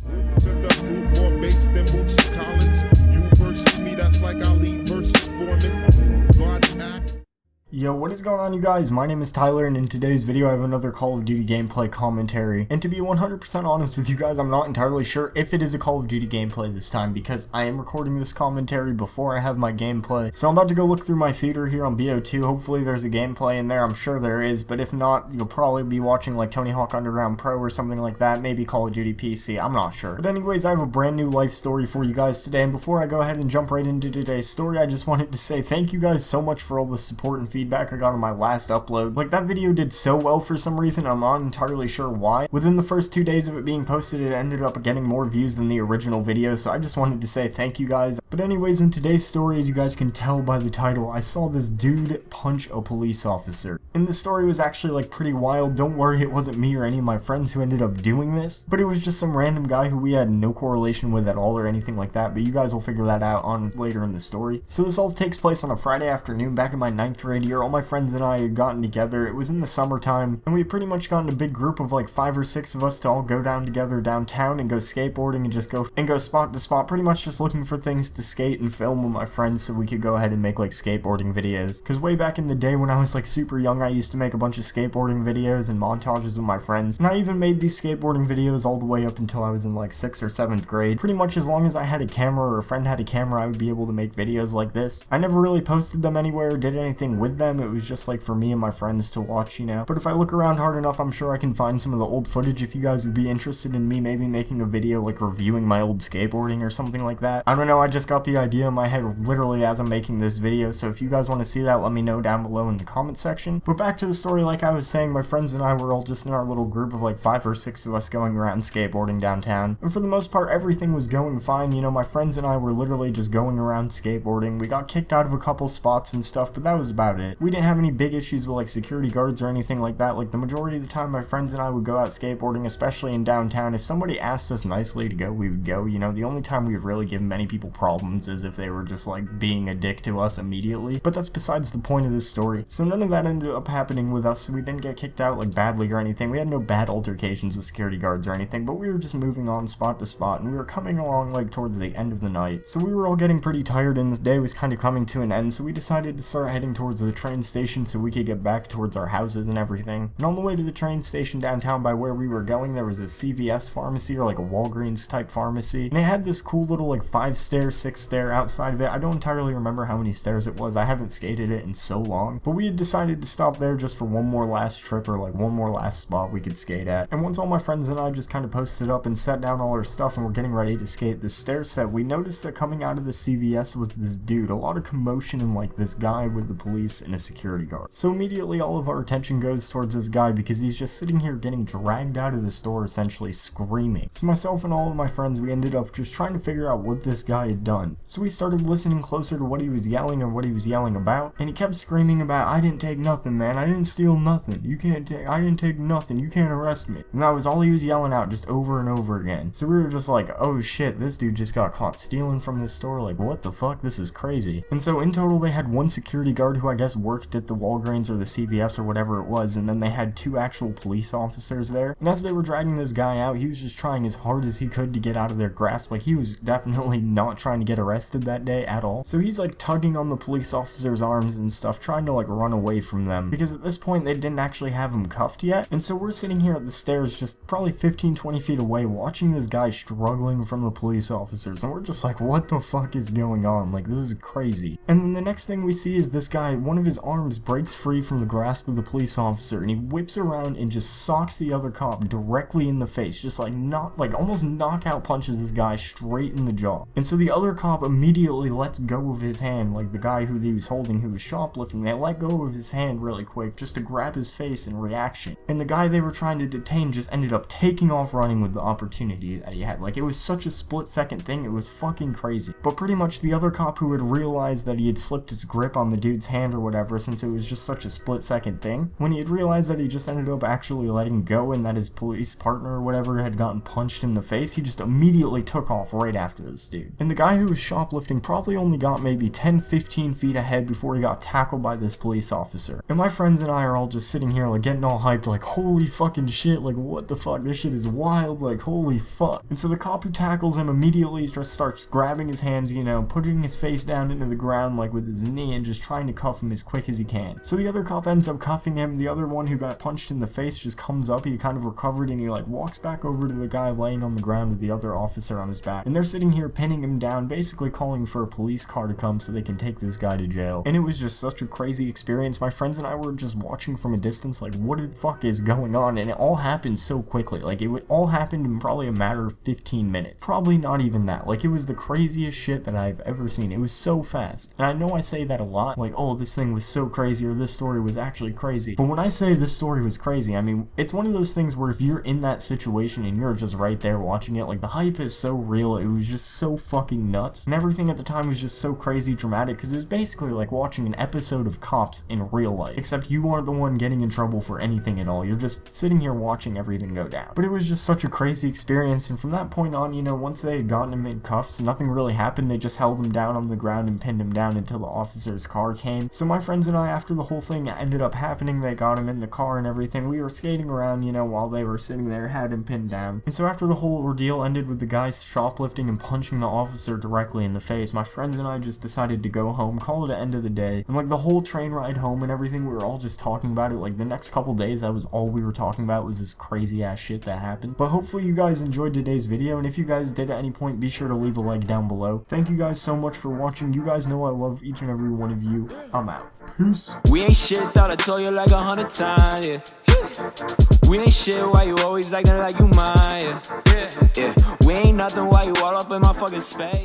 To the food more base than Boots Collins. You versus me, that's like Ali versus Foreman. God's act. Yo, what is going on, you guys? My name is Tyler, and in today's video I have another Call of Duty gameplay commentary. And to be 100% honest with you guys, I'm not entirely sure if it is a Call of Duty gameplay this time, because I am recording this commentary before I have my gameplay. So I'm about to go look through my theater here on BO2. Hopefully there's a gameplay in there. I'm sure there is, but if not, you'll probably be watching like Tony Hawk Underground Pro or something like that. Maybe Call of Duty PC, I'm not sure. But anyways, I have a brand new life story for you guys today, and before I go ahead and jump right into today's story, I just wanted to say thank you guys so much for all the support and feedback I got on my last upload. Like, that video did so well for some reason, I'm not entirely sure why. Within the first 2 days of it being posted, it ended up getting more views than the original video, so I just wanted to say thank you guys. But anyways, in today's story, as you guys can tell by the title, I saw this dude punch a police officer. And the story was actually like pretty wild. Don't worry, it wasn't me or any of my friends who ended up doing this, but it was just some random guy who we had no correlation with at all or anything like that, but you guys will figure that out on later in the story. So this all takes place on a Friday afternoon back in my 9th grade year. All my friends and I had gotten together. It was in the summertime, and we had pretty much gotten a big group of like 5 or 6 of us to all go down together downtown and go skateboarding and just go spot to spot, pretty much just looking for things to skate and film with my friends so we could go ahead and make like skateboarding videos. Because way back in the day when I was like super young, I used to make a bunch of skateboarding videos and montages with my friends, and I even made these skateboarding videos all the way up until I was in like 6th or 7th grade. Pretty much as long as I had a camera or a friend had a camera, I would be able to make videos like this. I never really posted them anywhere or did anything with them. It was just like for me and my friends to watch, you know. But if I look around hard enough, I'm sure I can find some of the old footage if you guys would be interested in me maybe making a video like reviewing my old skateboarding or something like that. I don't know, I just got the idea in my head literally as I'm making this video, so if you guys want to see that, let me know down below in the comment section. But back to the story, like I was saying, my friends and I were all just in our little group of like 5 or 6 of us going around skateboarding downtown, and for the most part everything was going fine. You know, my friends and I were literally just going around skateboarding. We got kicked out of a couple spots and stuff, but that was about it. We didn't have any big issues with like security guards or anything like that. Like, the majority of the time my friends and I would go out skateboarding, especially in downtown. If somebody asked us nicely to go, we would go. You know, the only time we would really give many people problems is if they were just like being a dick to us immediately, but that's besides the point of this story. So none of that ended up happening with us, so we didn't get kicked out like badly or anything. We had no bad altercations with security guards or anything, but we were just moving on spot to spot, and we were coming along like towards the end of the night. So we were all getting pretty tired, and this day was kind of coming to an end, so we decided to start heading towards the train station so we could get back towards our houses and everything. And on the way to the train station downtown by where we were going, there was a CVS pharmacy, or like a Walgreens type pharmacy, and it had this cool little like 5-stair, 6-stair outside of it. I don't entirely remember how many stairs it was. I haven't skated it in so long, but we had decided to stop there just for one more last trip, or like one more last spot we could skate at. And once all my friends and I just kind of posted up and set down all our stuff and we're getting ready to skate this stair set, we noticed that coming out of the CVS was this dude. A lot of commotion and like this guy with the police and a security guard. So immediately all of our attention goes towards this guy because he's just sitting here getting dragged out of the store, essentially screaming. So myself and all of my friends, we ended up just trying to figure out what this guy had done. So we started listening closer to what he was yelling and what he was yelling about, and he kept screaming about, "I didn't take nothing, man. I didn't steal nothing. I didn't take nothing. You can't arrest me." And that was all he was yelling out just over and over again. So we were just like, oh shit, this dude just got caught stealing from this store. Like, what the fuck? This is crazy. And so in total they had one security guard who I guess worked at the Walgreens or the CVS or whatever it was, and then they had 2 actual police officers there. And as they were dragging this guy out, he was just trying as hard as he could to get out of their grasp. Like, he was definitely not trying to get arrested that day at all. So he's like tugging on the police officer's arms and stuff, trying to like run away from them, because at this point they didn't actually have him cuffed yet. And so we're sitting here at the stairs just probably 15-20 feet away watching this guy struggling from the police officers, and we're just like, what the fuck is going on? Like, this is crazy. And then the next thing we see is this guy, one of his arms breaks free from the grasp of the police officer, and he whips around and just socks the other cop directly in the face, just like almost knockout punches this guy straight in the jaw. And so the other cop immediately lets go of his hand, like the guy who he was holding who was shoplifting, they let go of his hand really quick just to grab his face in reaction. And the guy they were trying to detain just ended up taking off running with the opportunity that he had. Like, it was such a split-second thing, it was fucking crazy. But pretty much the other cop who had realized that he had slipped his grip on the dude's hand or whatever, since it was just such a split-second thing. When he had realized that he just ended up actually letting go and that his police partner or whatever had gotten punched in the face, he just immediately took off right after this dude. And the guy who was shoplifting probably only got maybe 10-15 feet ahead before he got tackled by this police officer. And my friends and I are all just sitting here like getting all hyped, like holy fucking shit, like what the fuck, this shit is wild, like holy fuck. And so the cop who tackles him immediately just starts grabbing his hands, you know, putting his face down into the ground like with his knee and just trying to cuff him as quick as he can. So the other cop ends up cuffing him. The other one who got punched in the face just comes up, he kind of recovered, and he like walks back over to the guy laying on the ground with the other officer on his back. And they're sitting here pinning him down, basically calling for a police car to come so they can take this guy to jail. And it was just such a crazy experience. My friends and I were just watching from a distance like what the fuck is going on, and it all happened so quickly. Like it all happened in probably a matter of 15 minutes. Probably not even that. Like it was the craziest shit that I've ever seen. It was so fast. And I know I say that a lot, like oh this thing was so crazy or this story was actually crazy. But when I say this story was crazy, I mean it's one of those things where if you're in that situation and you're just right there watching it, like the hype is so real, it was just so fucking nuts. And everything at the time was just so crazy dramatic because it was basically like watching an episode of Cops in real life. Except you aren't the one getting in trouble for anything at all. You're just sitting here watching everything go down. But it was just such a crazy experience, and from that point on, you know, once they had gotten him in cuffs, nothing really happened. They just held him down on the ground and pinned him down until the officer's car came. So my friends and I, after the whole thing ended up happening, they got him in the car and everything. We were skating around, you know, while they were sitting there, had him pinned down. And so after the whole ordeal ended with the guy shoplifting and punching the officer directly in the face, my friends and I just decided to go home, call it an end of the day. And like the whole train ride home and everything, we were all just talking about it. Like the next couple days, that was all we were talking about, was this crazy ass shit that happened. But hopefully you guys enjoyed today's video, and if you guys did at any point, be sure to leave a like down below. Thank you guys so much for watching. You guys know I love each and every one of you. I'm out. Peace. We ain't shit, thought I told you like 100 times, yeah. We ain't shit, why you always acting like you mine, yeah. We ain't nothing, why you all up in my fucking space.